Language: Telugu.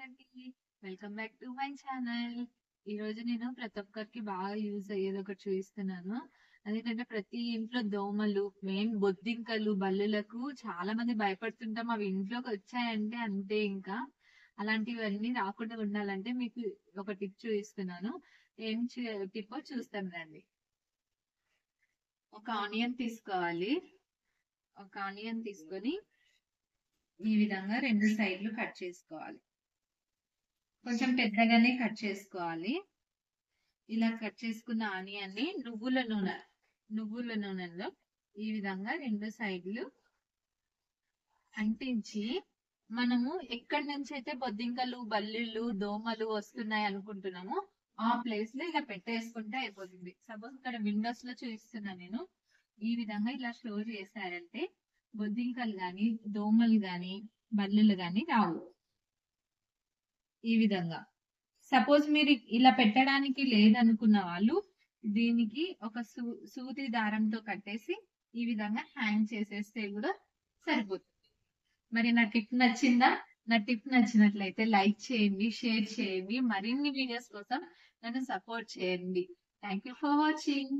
అందరికి welcome back to my channel. ఈ రోజు నేను ప్రతి ఒక్కరికి బాగా యూజ్ అయ్యేది ఒకటి చూపిస్తున్నాను. అదేంటంటే ప్రతి ఇంట్లో దోమలు, మెయిన్ బొద్దింకలు, బల్లులకు చాలా మంది భయపడుతుంటాం. అవి ఇంట్లోకి వచ్చాయంటే అంతే. ఇంకా అలాంటివన్నీ రాకుండా ఉండాలంటే మీకు ఒక టిప్ చూపిస్తున్నాను. ఏం టిప్పో చూస్తాం రండి. ఒక ఆనియన్ తీసుకోవాలి. ఒక ఆనియన్ తీసుకొని ఈ విధంగా రెండు సైడ్లు కట్ చేసుకోవాలి. కొంచెం పెద్దగానే కట్ చేసుకోవాలి. ఇలా కట్ చేసుకున్న ఆనియన్ని నువ్వుల నూనెలో ఈ విధంగా రెండు సైడ్లు అంటించి, మనము ఎక్కడి నుంచి అయితే బొద్దింకలు, బల్లిళ్ళు, దోమలు వస్తున్నాయి అనుకుంటున్నామో ఆ ప్లేస్ లో ఇలా పెట్టేసుకుంటే అయిపోతుంది. సపోజ్ ఇక్కడ విండోస్ లో చూపిస్తున్నా నేను. ఈ విధంగా ఇలా స్టోర్ చేశారంటే బొద్దింకలు గాని, దోమలు గాని, బల్లులు గాని రావు. ఈ విధంగా సపోజ్ మీరు ఇలా పెట్టడానికి లేదనుకున్న వాళ్ళు దీనికి ఒక సూది దారంతో కట్టేసి ఈ విధంగా హ్యాంగ్ చేసేస్తే కూడా సరిపోతుంది. మరి నా టిప్ నచ్చిందా? నా టిప్ నచ్చినట్లయితే లైక్ చేయండి, షేర్ చేయండి. మరిన్ని వీడియోస్ కోసం నన్ను సపోర్ట్ చేయండి. Thank you for watching.